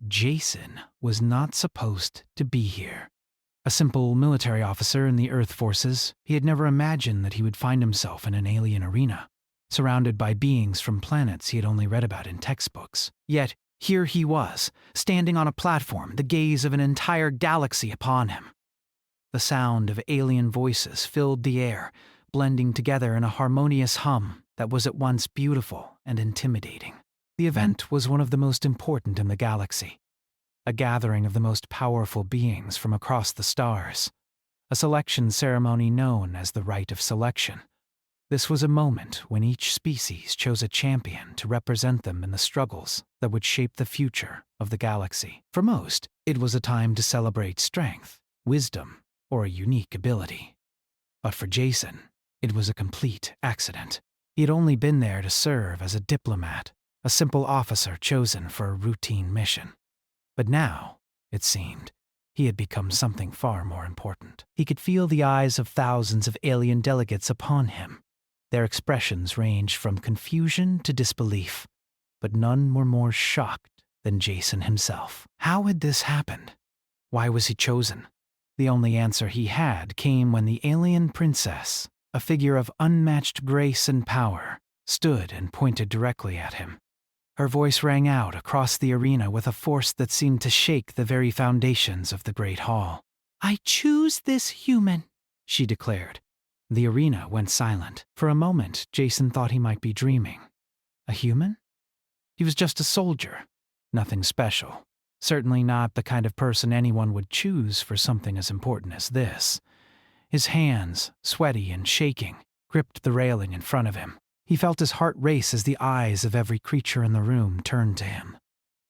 Jason was not supposed to be here. A simple military officer in the Earth forces, he had never imagined that he would find himself in an alien arena, surrounded by beings from planets he had only read about in textbooks. Yet, here he was, standing on a platform, the gaze of an entire galaxy upon him. The sound of alien voices filled the air, blending together in a harmonious hum that was at once beautiful and intimidating. The event was one of the most important in the galaxy, a gathering of the most powerful beings from across the stars, a selection ceremony known as the Rite of Selection. This was a moment when each species chose a champion to represent them in the struggles that would shape the future of the galaxy. For most, it was a time to celebrate strength, wisdom, or a unique ability. But for Jason, it was a complete accident. He had only been there to serve as a diplomat, a simple officer chosen for a routine mission. But now, it seemed, he had become something far more important. He could feel the eyes of thousands of alien delegates upon him. Their expressions ranged from confusion to disbelief, but none were more shocked than Jason himself. How had this happened? Why was he chosen? The only answer he had came when the alien princess, a figure of unmatched grace and power, stood and pointed directly at him. Her voice rang out across the arena with a force that seemed to shake the very foundations of the Great Hall. "I choose this human," she declared. The arena went silent. For a moment, Jason thought he might be dreaming. A human? He was just a soldier. Nothing special. Certainly not the kind of person anyone would choose for something as important as this. His hands, sweaty and shaking, gripped the railing in front of him. He felt his heart race as the eyes of every creature in the room turned to him.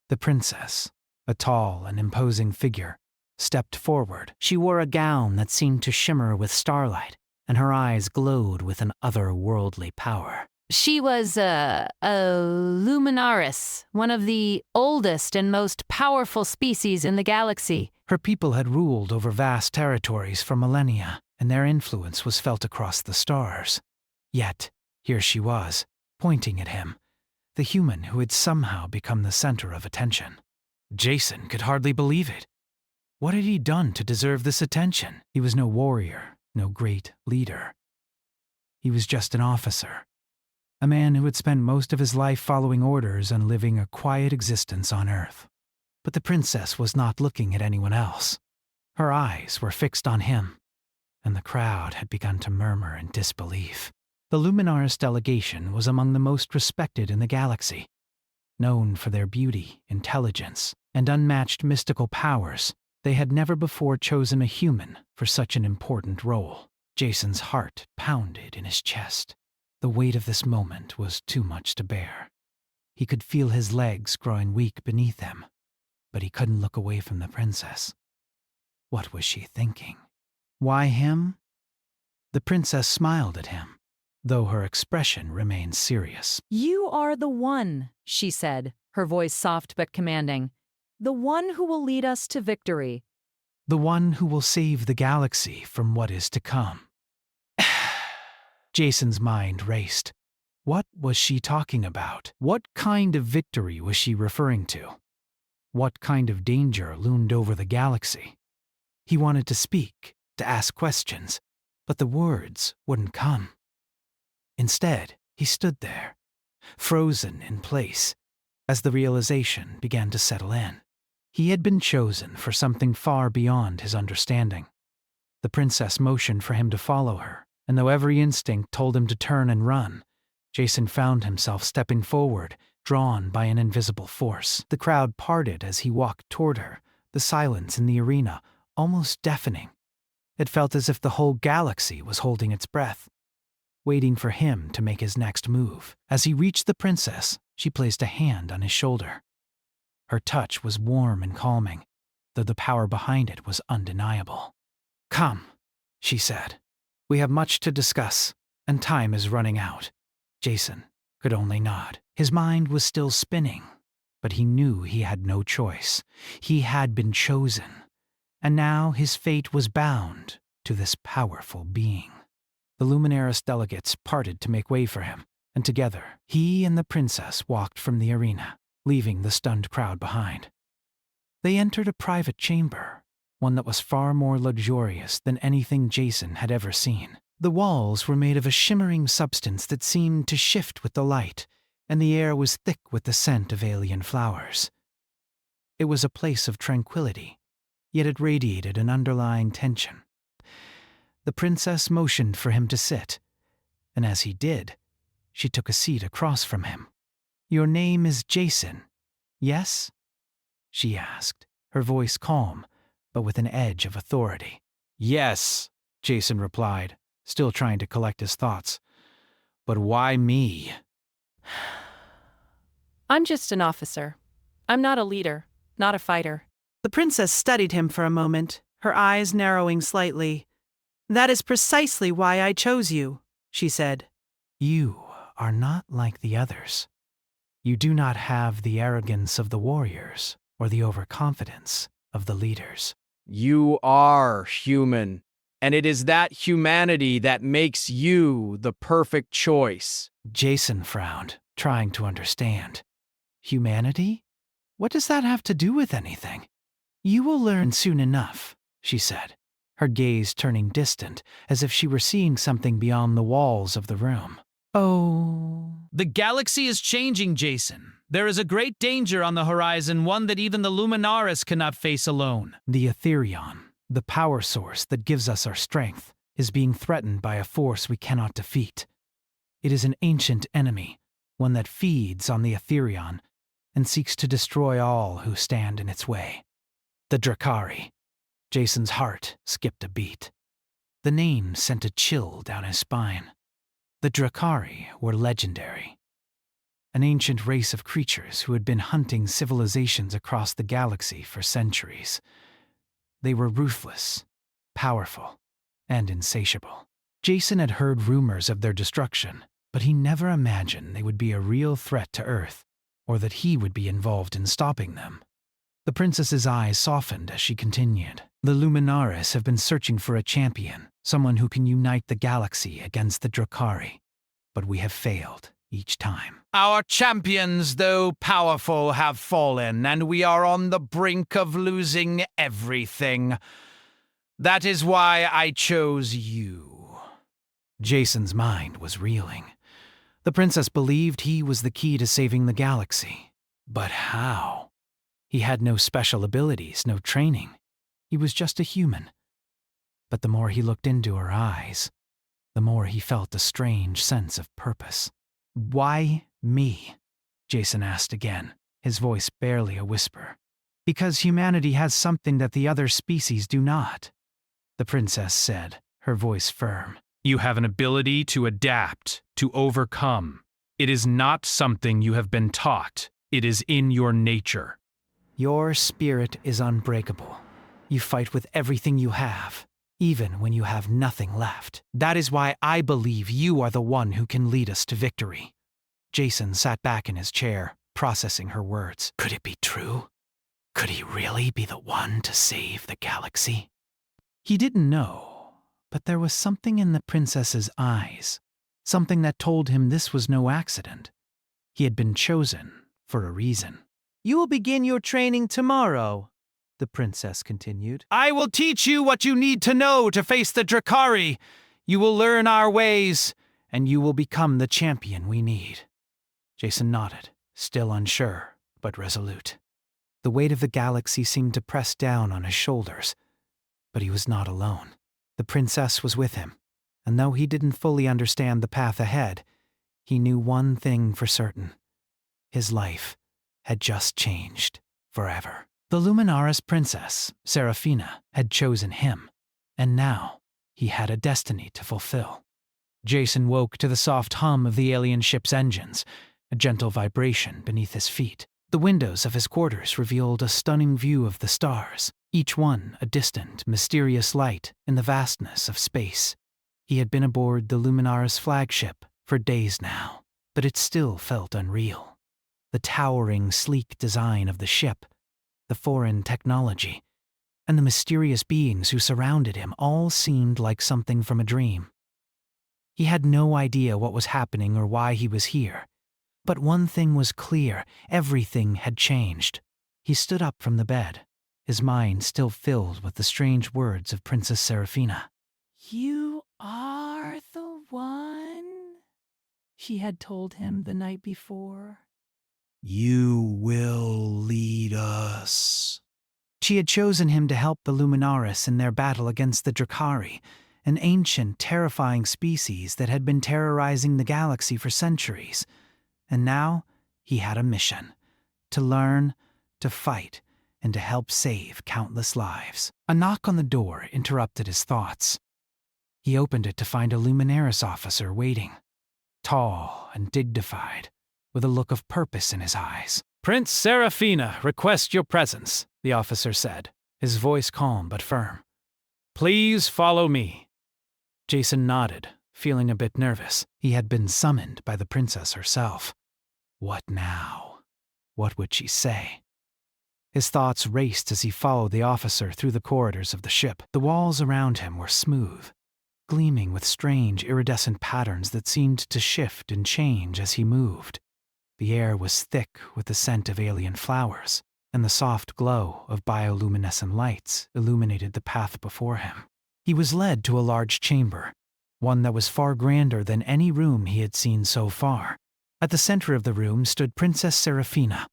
The princess, a tall and imposing figure, stepped forward. She wore a gown that seemed to shimmer with starlight, and her eyes glowed with an otherworldly power. She was a Luminaris, one of the oldest and most powerful species in the galaxy. Her people had ruled over vast territories for millennia, and their influence was felt across the stars. Yet, here she was, pointing at him, the human who had somehow become the center of attention. Jason could hardly believe it. What had he done to deserve this attention? He was no warrior, no great leader. He was just an officer, a man who had spent most of his life following orders and living a quiet existence on Earth. But the princess was not looking at anyone else. Her eyes were fixed on him, and the crowd had begun to murmur in disbelief. The Luminaris delegation was among the most respected in the galaxy. Known for their beauty, intelligence, and unmatched mystical powers, they had never before chosen a human for such an important role. Jason's heart pounded in his chest. The weight of this moment was too much to bear. He could feel his legs growing weak beneath him, but he couldn't look away from the princess. What was she thinking? Why him? The princess smiled at him, though her expression remained serious. "You are the one," she said, her voice soft but commanding. "The one who will lead us to victory." The one who will save the galaxy from what is to come. Jason's mind raced. What was she talking about? What kind of victory was she referring to? What kind of danger loomed over the galaxy? He wanted to speak, to ask questions, but the words wouldn't come. Instead, he stood there, frozen in place, as the realization began to settle in. He had been chosen for something far beyond his understanding. The princess motioned for him to follow her, and though every instinct told him to turn and run, Jason found himself stepping forward, drawn by an invisible force. The crowd parted as he walked toward her, the silence in the arena almost deafening. It felt as if the whole galaxy was holding its breath, waiting for him to make his next move. As he reached the princess, she placed a hand on his shoulder. Her touch was warm and calming, though the power behind it was undeniable. "Come," she said. "We have much to discuss, and time is running out." Jason could only nod. His mind was still spinning, but he knew he had no choice. He had been chosen, and now his fate was bound to this powerful being. The Luminaris delegates parted to make way for him, and together, he and the princess walked from the arena, leaving the stunned crowd behind. They entered a private chamber, one that was far more luxurious than anything Jason had ever seen. The walls were made of a shimmering substance that seemed to shift with the light, and the air was thick with the scent of alien flowers. It was a place of tranquility, yet it radiated an underlying tension. The princess motioned for him to sit, and as he did, she took a seat across from him. "Your name is Jason, yes?" she asked, her voice calm, but with an edge of authority. "Yes," Jason replied, still trying to collect his thoughts. "But why me?" "I'm just an officer. I'm not a leader, not a fighter." The princess studied him for a moment, her eyes narrowing slightly. "That is precisely why I chose you," she said. "You are not like the others. You do not have the arrogance of the warriors or the overconfidence of the leaders." You are human, and it is that humanity that makes you the perfect choice. Jason frowned, trying to understand. Humanity? What does that have to do with anything? "You will learn soon enough," she said, her gaze turning distant, as if she were seeing something beyond the walls of the room. "Oh." The galaxy is changing, Jason. There is a great danger on the horizon, one that even the Luminaris cannot face alone. The Etherion, the power source that gives us our strength, is being threatened by a force we cannot defeat. It is an ancient enemy, one that feeds on the Etherion and seeks to destroy all who stand in its way. The Drakari. Jason's heart skipped a beat. The name sent a chill down his spine. The Drakari were legendary. An ancient race of creatures who had been hunting civilizations across the galaxy for centuries. They were ruthless, powerful, and insatiable. Jason had heard rumors of their destruction, but he never imagined they would be a real threat to Earth, or that he would be involved in stopping them. The princess's eyes softened as she continued. "The Luminaris have been searching for a champion, someone who can unite the galaxy against the Drakari, but we have failed each time. Our champions, though powerful, have fallen, and we are on the brink of losing everything. That is why I chose you." Jason's mind was reeling. The princess believed he was the key to saving the galaxy. But how? He had no special abilities, no training. He was just a human. But the more he looked into her eyes, the more he felt a strange sense of purpose. "Why me?" Jason asked again, his voice barely a whisper. "Because humanity has something that the other species do not," the princess said, her voice firm. You have an ability to adapt, to overcome. It is not something you have been taught. It is in your nature. "Your spirit is unbreakable. You fight with everything you have, even when you have nothing left. That is why I believe you are the one who can lead us to victory." Jason sat back in his chair, processing her words. Could it be true? Could he really be the one to save the galaxy? He didn't know, but there was something in the princess's eyes, something that told him this was no accident. He had been chosen for a reason. "You will begin your training tomorrow," the princess continued. I will teach you what you need to know to face the Drakari. You will learn our ways, And you will become the champion we need. Jason nodded, still unsure, but resolute. The weight of the galaxy seemed to press down on his shoulders, but he was not alone. The princess was with him, and though he didn't fully understand the path ahead, he knew one thing for certain. His life had just changed forever. The Luminaris princess, Seraphina, had chosen him, and now he had a destiny to fulfill. Jason woke to the soft hum of the alien ship's engines, a gentle vibration beneath his feet. The windows of his quarters revealed a stunning view of the stars, each one a distant, mysterious light in the vastness of space. He had been aboard the Luminaris flagship for days now, but it still felt unreal. The towering, sleek design of the ship, the foreign technology, and the mysterious beings who surrounded him all seemed like something from a dream. He had no idea what was happening or why he was here, but one thing was clear: everything had changed. He stood up from the bed, his mind still filled with the strange words of Princess Seraphina. You are the one, she had told him the night before. You will lead us. She had chosen him to help the Luminaris in their battle against the Drakari, an ancient, terrifying species that had been terrorizing the galaxy for centuries. And now he had a mission: to learn, to fight, and to help save countless lives. A knock on the door interrupted his thoughts. He opened it to find a Luminaris officer waiting, tall and dignified, with a look of purpose in his eyes. Prince Seraphina requests your presence, the officer said, his voice calm but firm. Please follow me. Jason nodded, feeling a bit nervous. He had been summoned by the princess herself. What now? What would she say? His thoughts raced as he followed the officer through the corridors of the ship. The walls around him were smooth, gleaming with strange iridescent patterns that seemed to shift and change as he moved. The air was thick with the scent of alien flowers, and the soft glow of bioluminescent lights illuminated the path before him. He was led to a large chamber, one that was far grander than any room he had seen so far. At the center of the room stood Princess Seraphina,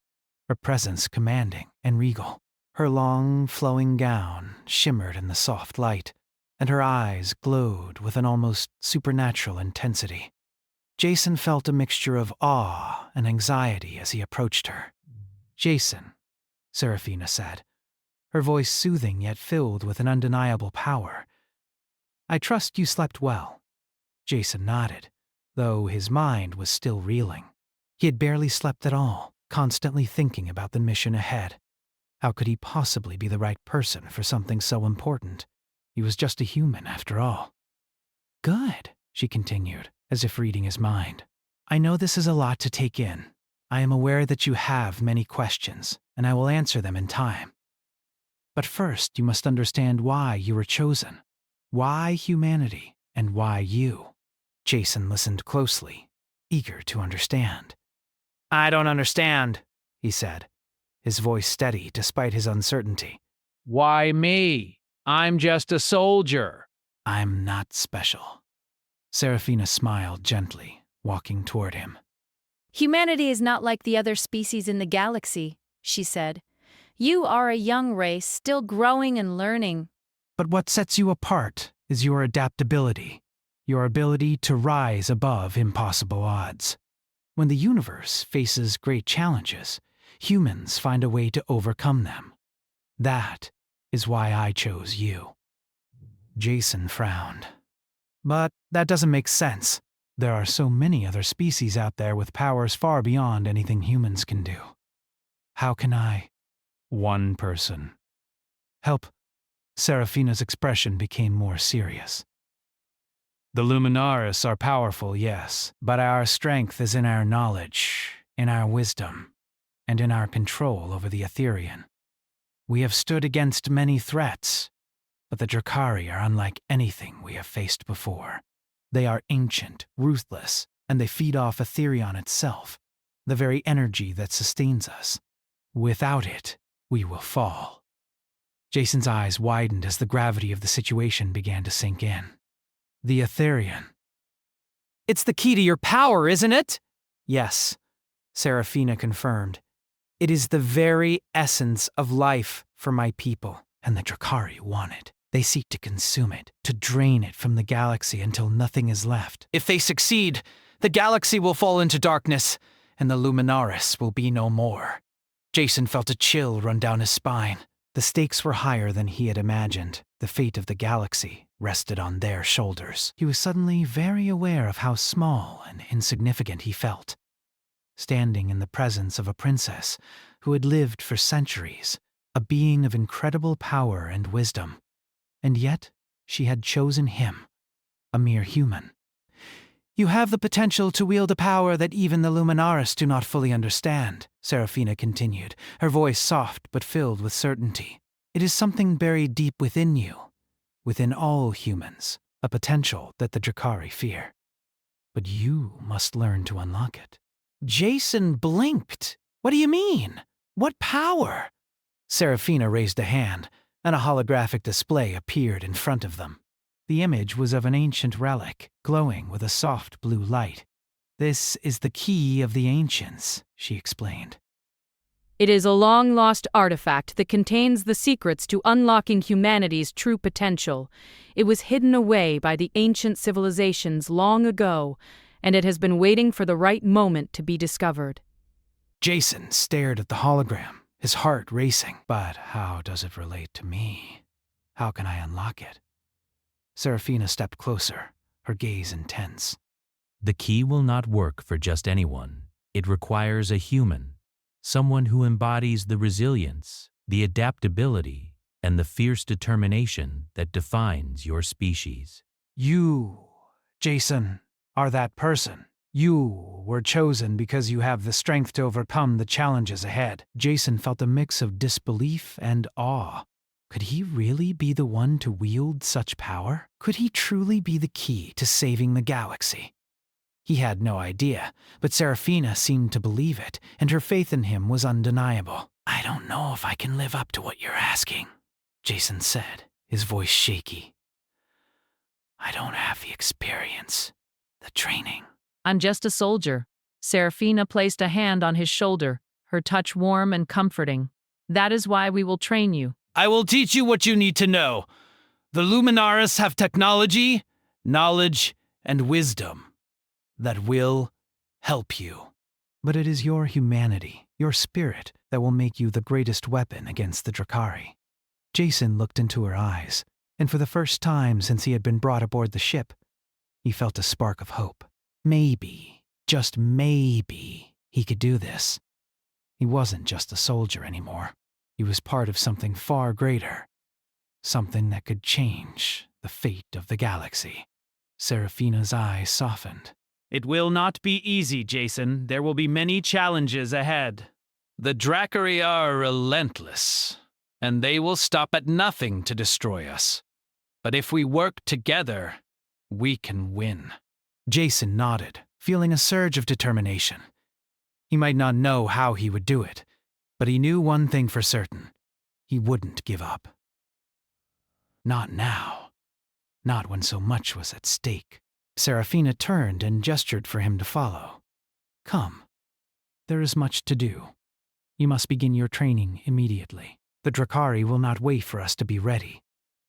her presence commanding and regal. Her long, flowing gown shimmered in the soft light, and her eyes glowed with an almost supernatural intensity. Jason felt a mixture of awe and anxiety as he approached her. "Jason," Seraphina said, her voice soothing yet filled with an undeniable power. "I trust you slept well." Jason nodded, though his mind was still reeling. He had barely slept at all, constantly thinking about the mission ahead. How could he possibly be the right person for something so important? He was just a human, after all. "Good," she continued, as if reading his mind. "I know this is a lot to take in. I am aware that you have many questions, and I will answer them in time. But first, you must understand why you were chosen. Why humanity, and why you?" Jason listened closely, eager to understand. "I don't understand," he said, his voice steady despite his uncertainty. Why me? I'm just a soldier. "I'm not special." Seraphina smiled gently, walking toward him. Humanity is not like the other species in the galaxy, she said. You are a young race, still growing and learning. But what sets you apart is your adaptability, your ability to rise above impossible odds. When the universe faces great challenges, humans find a way to overcome them. That is why I chose you. Jason frowned. "But that doesn't make sense. There are so many other species out there with powers far beyond anything humans can do. How can I, one person, help?" Seraphina's expression became more serious. "The Luminaris are powerful, yes, but our strength is in our knowledge, in our wisdom, and in our control over the Etherean. We have stood against many threats, but the Drakari are unlike anything we have faced before. They are ancient, ruthless, and they feed off Etherion itself, the very energy that sustains us. Without it, we will fall." Jason's eyes widened as the gravity of the situation began to sink in. The Etherian. "It's the key to your power, isn't it?" "Yes," Seraphina confirmed. "It is the very essence of life for my people, and the Drakari want it. They seek to consume it, to drain it from the galaxy until nothing is left. If they succeed, the galaxy will fall into darkness, and the Luminaris will be no more." Jason felt a chill run down his spine. The stakes were higher than he had imagined. The fate of the galaxy rested on their shoulders. He was suddenly very aware of how small and insignificant he felt, standing in the presence of a princess who had lived for centuries, a being of incredible power and wisdom. And yet, she had chosen him, a mere human. "You have the potential to wield a power that even the Luminaris do not fully understand," Seraphina continued, her voice soft but filled with certainty. "It is something buried deep within you, within all humans, a potential that the Drakari fear. But you must learn to unlock it." Jason blinked. "What do you mean? What power?" Serafina raised a hand, and a holographic display appeared in front of them. The image was of an ancient relic, glowing with a soft blue light. "This is the key of the ancients," she explained. It is a long-lost artifact that contains the secrets to unlocking humanity's true potential. It was hidden away by the ancient civilizations long ago, and it has been waiting for the right moment to be discovered. Jason stared at the hologram, his heart racing. But how does it relate to me? How can I unlock it? Serafina stepped closer, her gaze intense. The key will not work for just anyone. It requires a human, someone who embodies the resilience, the adaptability, and the fierce determination that defines your species. You, Jason, are that person. You were chosen because you have the strength to overcome the challenges ahead. Jason felt a mix of disbelief and awe. Could he really be the one to wield such power? Could he truly be the key to saving the galaxy? He had no idea, but Serafina seemed to believe it, and her faith in him was undeniable. "I don't know if I can live up to what you're asking," Jason said, his voice shaky. "I don't have the experience, the training." "I'm just a soldier." Serafina placed a hand on his shoulder, her touch warm and comforting. "That is why we will train you." I will teach you what you need to know. The Luminaris have technology, knowledge, and wisdom that will help you. But it is your humanity, your spirit, that will make you the greatest weapon against the Drakari. Jason looked into her eyes, and for the first time since he had been brought aboard the ship, he felt a spark of hope. Maybe, just maybe, he could do this. He wasn't just a soldier anymore. He was part of something far greater, something that could change the fate of the galaxy. Serafina's eyes softened. It will not be easy, Jason. There will be many challenges ahead. The Drakari are relentless, and they will stop at nothing to destroy us. But if we work together, we can win. Jason nodded, feeling a surge of determination. He might not know how he would do it, but he knew one thing for certain. He wouldn't give up. Not now. Not when so much was at stake. Serafina turned and gestured for him to follow. "Come. There is much to do. You must begin your training immediately. The Drakari will not wait for us to be ready.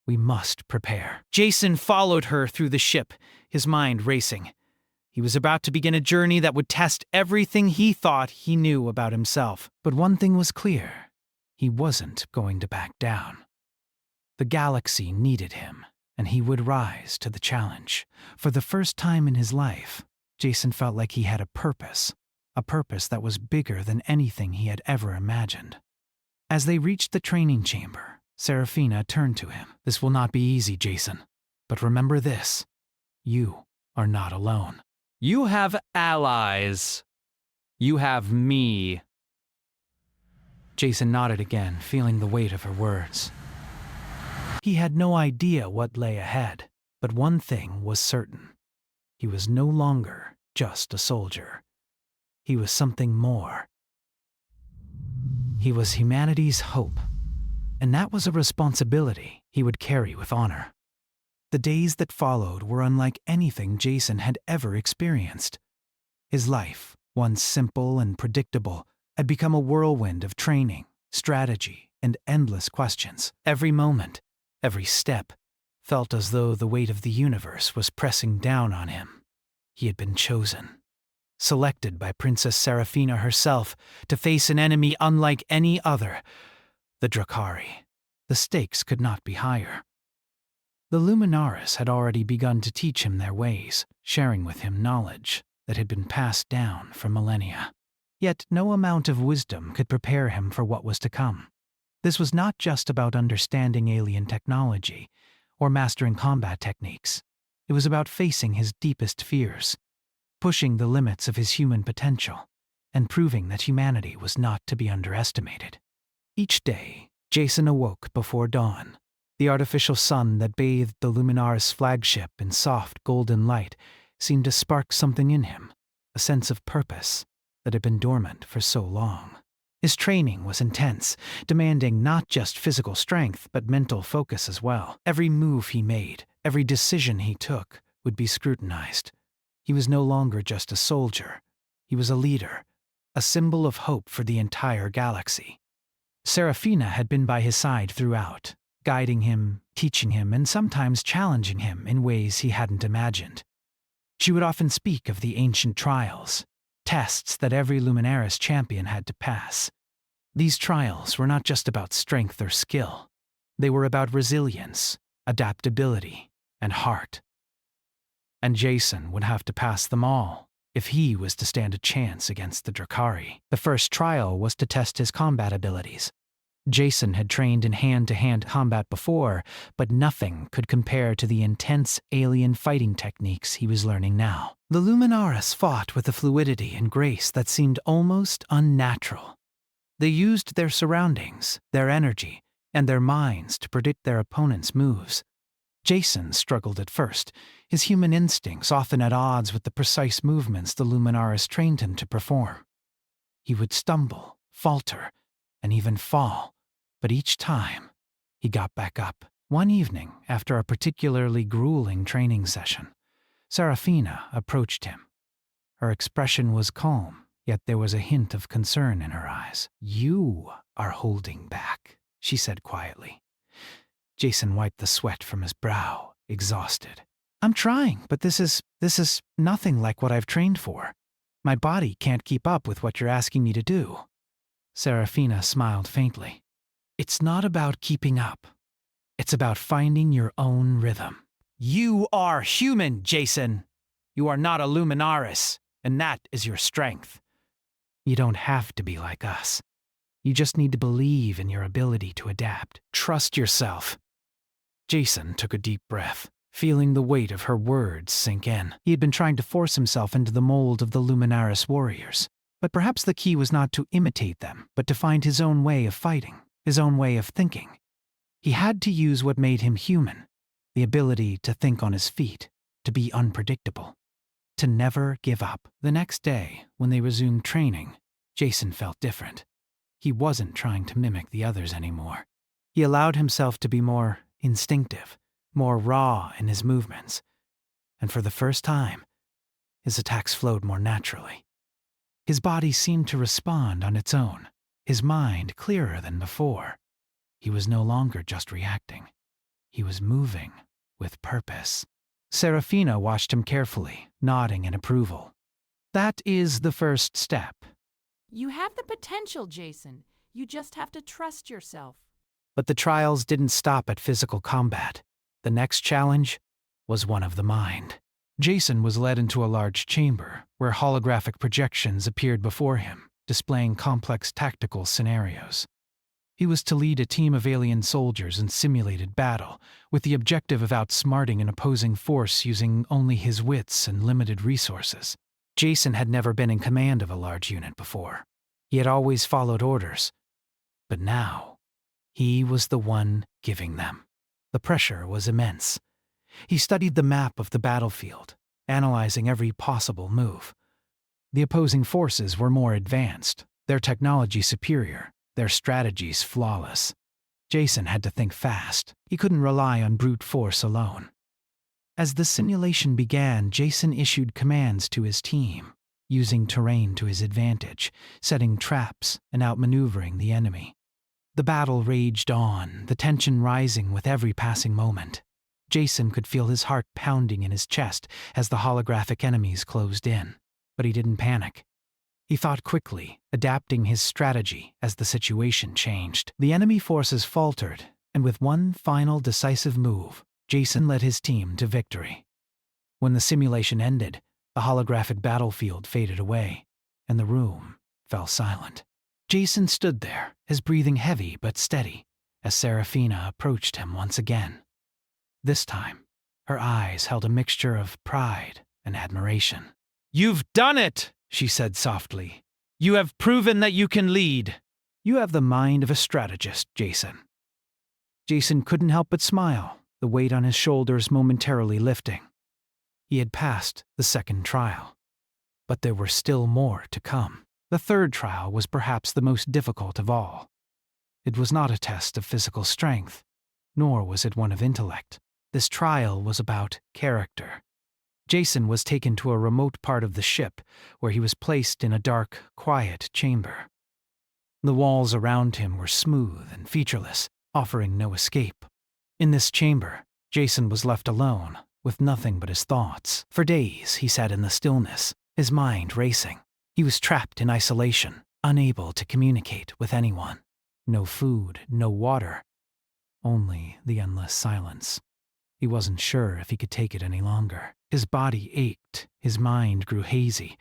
We must prepare." Jason followed her through the ship, his mind racing. He was about to begin a journey that would test everything he thought he knew about himself. But one thing was clear. He wasn't going to back down. The galaxy needed him, and he would rise to the challenge. For the first time in his life, Jason felt like he had a purpose that was bigger than anything he had ever imagined. As they reached the training chamber, Serafina turned to him. "This will not be easy, Jason. But remember this. You are not alone." You have allies. You have me. Jason nodded again, feeling the weight of her words. He had no idea what lay ahead, but one thing was certain. He was no longer just a soldier. He was something more. He was humanity's hope, and that was a responsibility he would carry with honor. The days that followed were unlike anything Jason had ever experienced. His life, once simple and predictable, had become a whirlwind of training, strategy, and endless questions. Every moment, every step, felt as though the weight of the universe was pressing down on him. He had been chosen, selected by Princess Serafina herself to face an enemy unlike any other, the Drakari. The stakes could not be higher. The Luminaris had already begun to teach him their ways, sharing with him knowledge that had been passed down for millennia. Yet no amount of wisdom could prepare him for what was to come. This was not just about understanding alien technology or mastering combat techniques. It was about facing his deepest fears, pushing the limits of his human potential, and proving that humanity was not to be underestimated. Each day, Jason awoke before dawn. The artificial sun that bathed the Luminaris flagship in soft golden light seemed to spark something in him, a sense of purpose that had been dormant for so long. His training was intense, demanding not just physical strength but mental focus as well. Every move he made, every decision he took, would be scrutinized. He was no longer just a soldier. He was a leader, a symbol of hope for the entire galaxy. Serafina had been by his side throughout, guiding him, teaching him, and sometimes challenging him in ways he hadn't imagined. She would often speak of the ancient trials, tests that every Luminaris champion had to pass. These trials were not just about strength or skill. They were about resilience, adaptability, and heart. And Jason would have to pass them all if he was to stand a chance against the Drakari. The first trial was to test his combat abilities. Jason had trained in hand-to-hand combat before, but nothing could compare to the intense alien fighting techniques he was learning now. The Luminaris fought with a fluidity and grace that seemed almost unnatural. They used their surroundings, their energy, and their minds to predict their opponent's moves. Jason struggled at first, his human instincts often at odds with the precise movements the Luminaris trained him to perform. He would stumble, falter, and even fall. But each time, he got back up. One evening, after a particularly grueling training session, Serafina approached him. Her expression was calm, yet there was a hint of concern in her eyes. "You are holding back," she said quietly. Jason wiped the sweat from his brow, exhausted. "I'm trying, but this is nothing like what I've trained for. My body can't keep up with what you're asking me to do." Serafina smiled faintly. "It's not about keeping up. It's about finding your own rhythm." "You are human, Jason. You are not a Luminaris, and that is your strength. You don't have to be like us. You just need to believe in your ability to adapt. Trust yourself." Jason took a deep breath, feeling the weight of her words sink in. He had been trying to force himself into the mold of the Luminaris warriors, but perhaps the key was not to imitate them, but to find his own way of fighting. His own way of thinking. He had to use what made him human, the ability to think on his feet, to be unpredictable, to never give up. The next day, when they resumed training, Jason felt different. He wasn't trying to mimic the others anymore. He allowed himself to be more instinctive, more raw in his movements, and for the first time, his attacks flowed more naturally. His body seemed to respond on its own. His mind clearer than before. He was no longer just reacting. He was moving with purpose. Serafina watched him carefully, nodding in approval. "That is the first step." You have the potential, Jason. You just have to trust yourself. But the trials didn't stop at physical combat. The next challenge was one of the mind. Jason was led into a large chamber where holographic projections appeared before him, displaying complex tactical scenarios. He was to lead a team of alien soldiers in simulated battle, with the objective of outsmarting an opposing force using only his wits and limited resources. Jason had never been in command of a large unit before. He had always followed orders. But now, he was the one giving them. The pressure was immense. He studied the map of the battlefield, analyzing every possible move. The opposing forces were more advanced, their technology superior, their strategies flawless. Jason had to think fast. He couldn't rely on brute force alone. As the simulation began, Jason issued commands to his team, using terrain to his advantage, setting traps and outmaneuvering the enemy. The battle raged on, the tension rising with every passing moment. Jason could feel his heart pounding in his chest as the holographic enemies closed in. But he didn't panic. He thought quickly, adapting his strategy as the situation changed. The enemy forces faltered, and with one final decisive move, Jason led his team to victory. When the simulation ended, the holographic battlefield faded away, and the room fell silent. Jason stood there, his breathing heavy but steady, as Serafina approached him once again. This time, her eyes held a mixture of pride and admiration. "You've done it," she said softly. "You have proven that you can lead." "You have the mind of a strategist, Jason." Jason couldn't help but smile, the weight on his shoulders momentarily lifting. He had passed the second trial, but there were still more to come. The third trial was perhaps the most difficult of all. It was not a test of physical strength, nor was it one of intellect. This trial was about character. Jason was taken to a remote part of the ship where he was placed in a dark, quiet chamber. The walls around him were smooth and featureless, offering no escape. In this chamber, Jason was left alone, with nothing but his thoughts. For days, he sat in the stillness, his mind racing. He was trapped in isolation, unable to communicate with anyone. No food, no water, only the endless silence. He wasn't sure if he could take it any longer. His body ached, his mind grew hazy,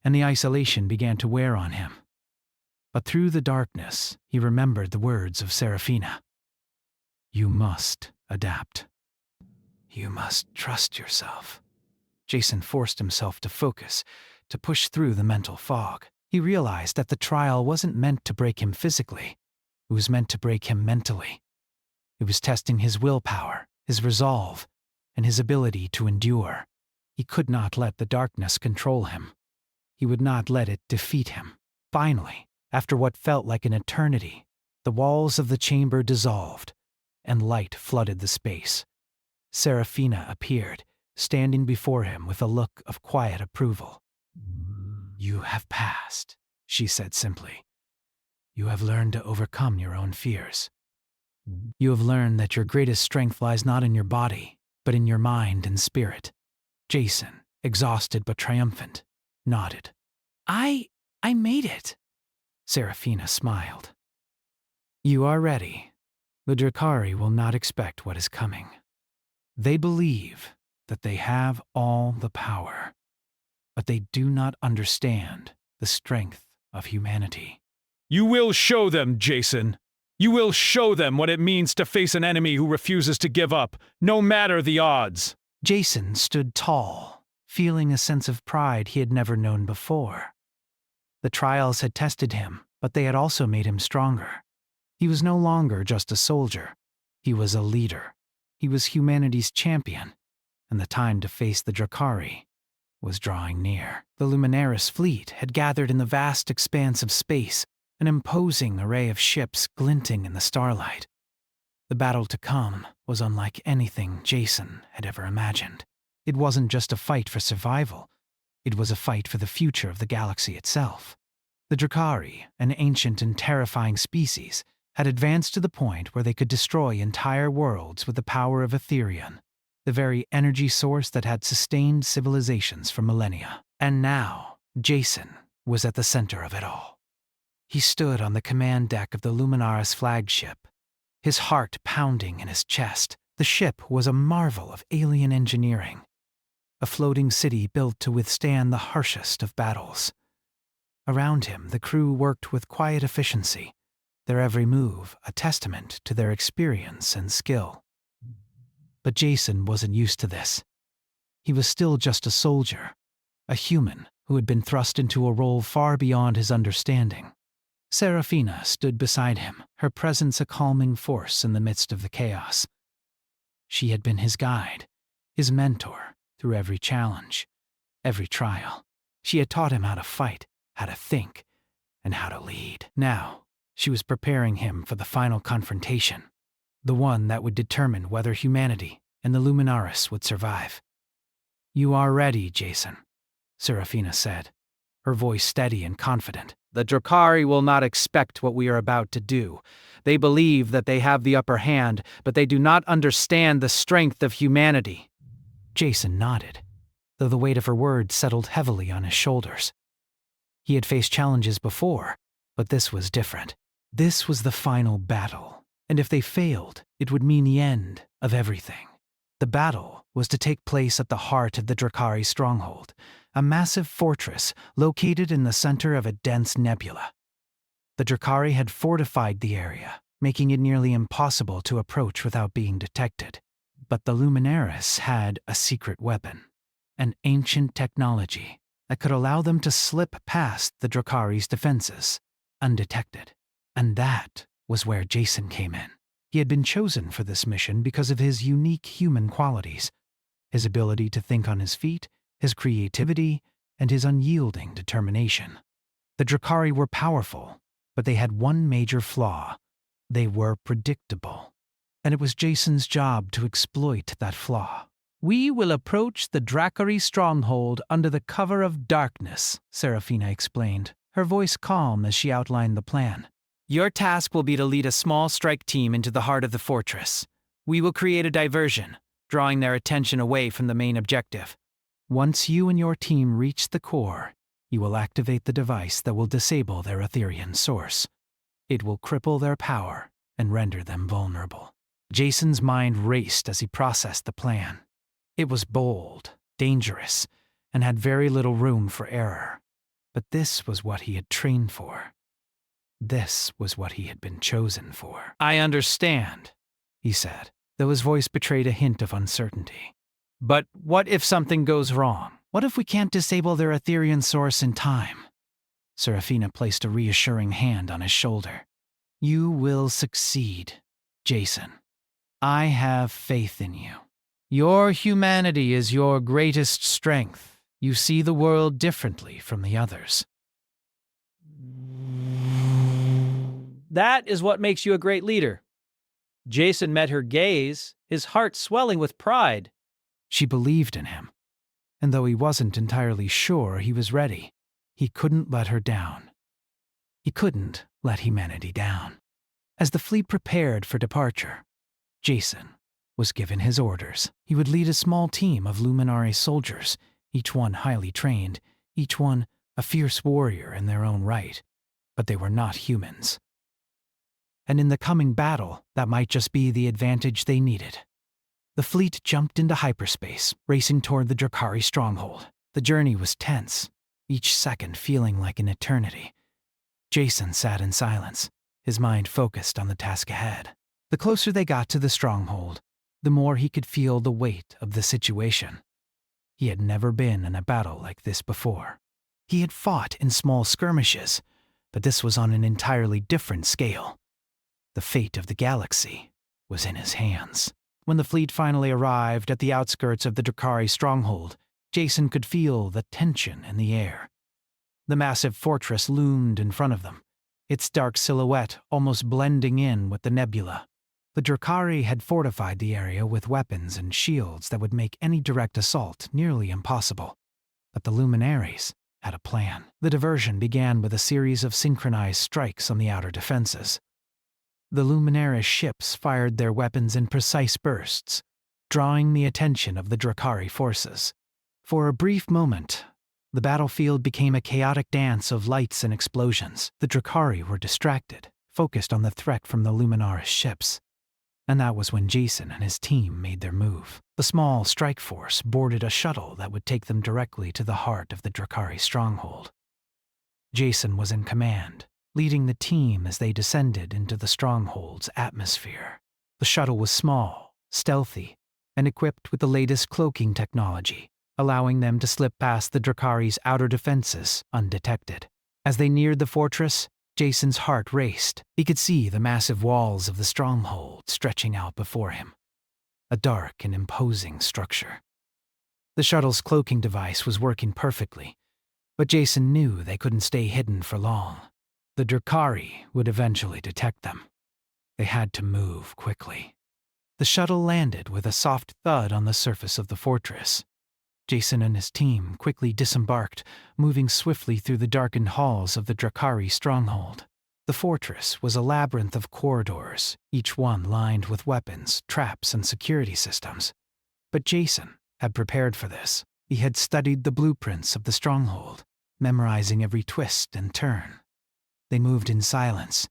and the isolation began to wear on him. But through the darkness, he remembered the words of Serafina. You must adapt. You must trust yourself. Jason forced himself to focus, to push through the mental fog. He realized that the trial wasn't meant to break him physically. It was meant to break him mentally. It was testing his willpower, his resolve, and his ability to endure. He could not let the darkness control him. He would not let it defeat him. Finally, after what felt like an eternity, the walls of the chamber dissolved, and light flooded the space. Serafina appeared, standing before him with a look of quiet approval. You have passed, she said simply. You have learned to overcome your own fears. You have learned that your greatest strength lies not in your body, but in your mind and spirit. Jason, exhausted but triumphant, nodded. I made it. Serafina smiled. You are ready. The Drakari will not expect what is coming. They believe that they have all the power, but they do not understand the strength of humanity. You will show them, Jason. You will show them what it means to face an enemy who refuses to give up, no matter the odds. Jason stood tall, feeling a sense of pride he had never known before. The trials had tested him, but they had also made him stronger. He was no longer just a soldier. He was a leader. He was humanity's champion, and the time to face the Drakari was drawing near. The Luminaris fleet had gathered in the vast expanse of space, an imposing array of ships glinting in the starlight. The battle to come was unlike anything Jason had ever imagined. It wasn't just a fight for survival. It was a fight for the future of the galaxy itself. The Drakari, an ancient and terrifying species, had advanced to the point where they could destroy entire worlds with the power of Etherion, the very energy source that had sustained civilizations for millennia. And now, Jason was at the center of it all. He stood on the command deck of the Luminaris flagship, his heart pounding in his chest. The ship was a marvel of alien engineering, a floating city built to withstand the harshest of battles. Around him, the crew worked with quiet efficiency, their every move a testament to their experience and skill. But Jason wasn't used to this. He was still just a soldier, a human who had been thrust into a role far beyond his understanding. Serafina stood beside him, her presence a calming force in the midst of the chaos. She had been his guide, his mentor through every challenge, every trial. She had taught him how to fight, how to think, and how to lead. Now, she was preparing him for the final confrontation, the one that would determine whether humanity and the Luminaris would survive. You are ready, Jason, Serafina said, her voice steady and confident. The Drakari will not expect what we are about to do. They believe that they have the upper hand, but they do not understand the strength of humanity. Jason nodded, though the weight of her words settled heavily on his shoulders. He had faced challenges before, but this was different. This was the final battle, and if they failed, it would mean the end of everything. The battle was to take place at the heart of the Drakari stronghold, a massive fortress located in the center of a dense nebula. The Drakari had fortified the area, making it nearly impossible to approach without being detected. But the Luminaris had a secret weapon, an ancient technology that could allow them to slip past the Drakari's defenses, undetected. And that was where Jason came in. He had been chosen for this mission because of his unique human qualities, his ability to think on his feet, his creativity, and his unyielding determination. The Drakari were powerful, but they had one major flaw. They were predictable. And it was Jason's job to exploit that flaw. We will approach the Drakari stronghold under the cover of darkness, Serafina explained, her voice calm as she outlined the plan. Your task will be to lead a small strike team into the heart of the fortress. We will create a diversion, drawing their attention away from the main objective. Once you and your team reach the core, you will activate the device that will disable their Etherian source. It will cripple their power and render them vulnerable. Jason's mind raced as he processed the plan. It was bold, dangerous, and had very little room for error. But this was what he had trained for. This was what he had been chosen for. I understand, he said, though his voice betrayed a hint of uncertainty. But what if something goes wrong? What if we can't disable their Etherian source in time? Serafina placed a reassuring hand on his shoulder. You will succeed, Jason. I have faith in you. Your humanity is your greatest strength. You see the world differently from the others. That is what makes you a great leader. Jason met her gaze, his heart swelling with pride. She believed in him, and though he wasn't entirely sure he was ready, he couldn't let her down. He couldn't let humanity down. As the fleet prepared for departure, Jason was given his orders. He would lead a small team of Luminari soldiers, each one highly trained, each one a fierce warrior in their own right, but they were not humans. And in the coming battle, that might just be the advantage they needed. The fleet jumped into hyperspace, racing toward the Drakari stronghold. The journey was tense, each second feeling like an eternity. Jason sat in silence, his mind focused on the task ahead. The closer they got to the stronghold, the more he could feel the weight of the situation. He had never been in a battle like this before. He had fought in small skirmishes, but this was on an entirely different scale. The fate of the galaxy was in his hands. When the fleet finally arrived at the outskirts of the Drakari stronghold, Jason could feel the tension in the air. The massive fortress loomed in front of them, its dark silhouette almost blending in with the nebula. The Drakari had fortified the area with weapons and shields that would make any direct assault nearly impossible. But the Luminaries had a plan. The diversion began with a series of synchronized strikes on the outer defenses. The Luminaris ships fired their weapons in precise bursts, drawing the attention of the Drakari forces. For a brief moment, the battlefield became a chaotic dance of lights and explosions. The Drakari were distracted, focused on the threat from the Luminaris ships. And that was when Jason and his team made their move. The small strike force boarded a shuttle that would take them directly to the heart of the Drakari stronghold. Jason was in command, leading the team as they descended into the stronghold's atmosphere. The shuttle was small, stealthy, and equipped with the latest cloaking technology, allowing them to slip past the Drakari's outer defenses undetected. As they neared the fortress, Jason's heart raced. He could see the massive walls of the stronghold stretching out before him, a dark and imposing structure. The shuttle's cloaking device was working perfectly, but Jason knew they couldn't stay hidden for long. The Drakari would eventually detect them. They had to move quickly. The shuttle landed with a soft thud on the surface of the fortress. Jason and his team quickly disembarked, moving swiftly through the darkened halls of the Drakari stronghold. The fortress was a labyrinth of corridors, each one lined with weapons, traps, and security systems. But Jason had prepared for this. He had studied the blueprints of the stronghold, memorizing every twist and turn. They moved in silence,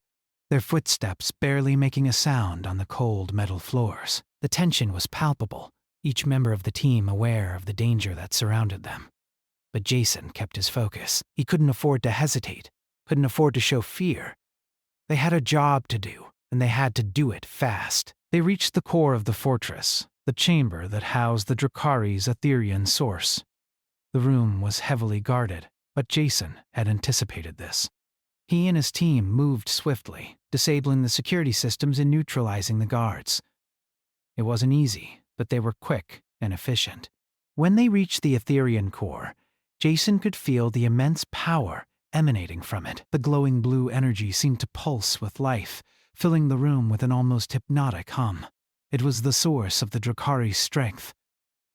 their footsteps barely making a sound on the cold metal floors. The tension was palpable, each member of the team aware of the danger that surrounded them. But Jason kept his focus. He couldn't afford to hesitate, couldn't afford to show fear. They had a job to do, and they had to do it fast. They reached the core of the fortress, the chamber that housed the Drakari's Etherian source. The room was heavily guarded, but Jason had anticipated this. He and his team moved swiftly, disabling the security systems and neutralizing the guards. It wasn't easy, but they were quick and efficient. When they reached the Etherian core, Jason could feel the immense power emanating from it. The glowing blue energy seemed to pulse with life, filling the room with an almost hypnotic hum. It was the source of the Drakari's strength,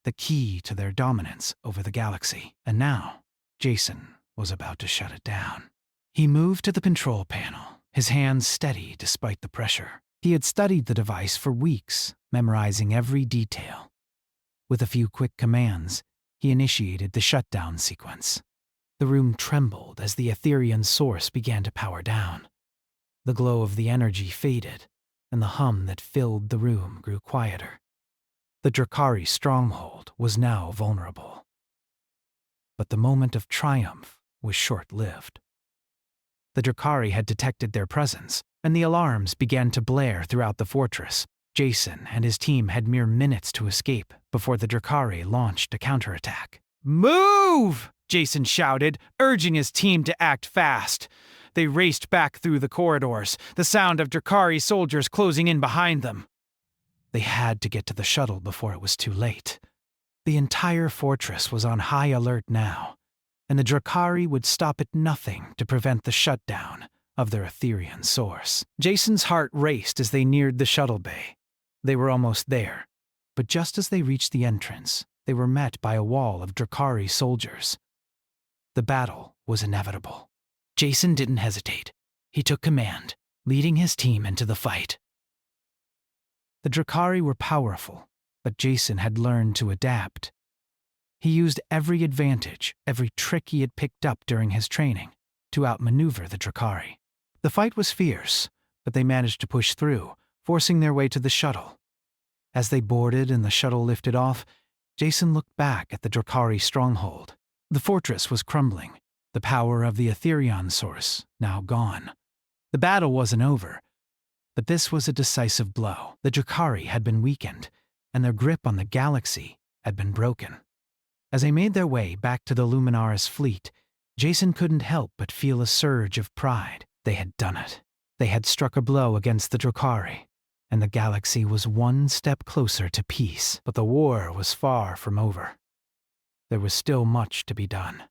the key to their dominance over the galaxy. And now, Jason was about to shut it down. He moved to the control panel, his hands steady despite the pressure. He had studied the device for weeks, memorizing every detail. With a few quick commands, he initiated the shutdown sequence. The room trembled as the Etherian source began to power down. The glow of the energy faded, and the hum that filled the room grew quieter. The Drakari stronghold was now vulnerable. But the moment of triumph was short-lived. The Drakari had detected their presence, and the alarms began to blare throughout the fortress. Jason and his team had mere minutes to escape before the Drakari launched a counterattack. Move! Jason shouted, urging his team to act fast. They raced back through the corridors, the sound of Drakari soldiers closing in behind them. They had to get to the shuttle before it was too late. The entire fortress was on high alert now, and the Drakari would stop at nothing to prevent the shutdown of their Etherian source. Jason's heart raced as they neared the shuttle bay. They were almost there, but just as they reached the entrance, they were met by a wall of Drakari soldiers. The battle was inevitable. Jason didn't hesitate. He took command, leading his team into the fight. The Drakari were powerful, but Jason had learned to adapt. He used every advantage, every trick he had picked up during his training, to outmaneuver the Drakari. The fight was fierce, but they managed to push through, forcing their way to the shuttle. As they boarded and the shuttle lifted off, Jason looked back at the Drakari stronghold. The fortress was crumbling, the power of the Etherian source now gone. The battle wasn't over, but this was a decisive blow. The Drakari had been weakened, and their grip on the galaxy had been broken. As they made their way back to the Luminaris fleet, Jason couldn't help but feel a surge of pride. They had done it. They had struck a blow against the Drakari, and the galaxy was one step closer to peace. But the war was far from over. There was still much to be done.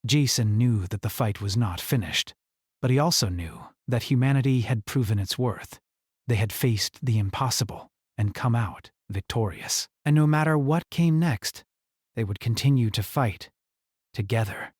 Jason knew that the fight was not finished, but he also knew that humanity had proven its worth. They had faced the impossible and come out victorious. And no matter what came next, they would continue to fight together.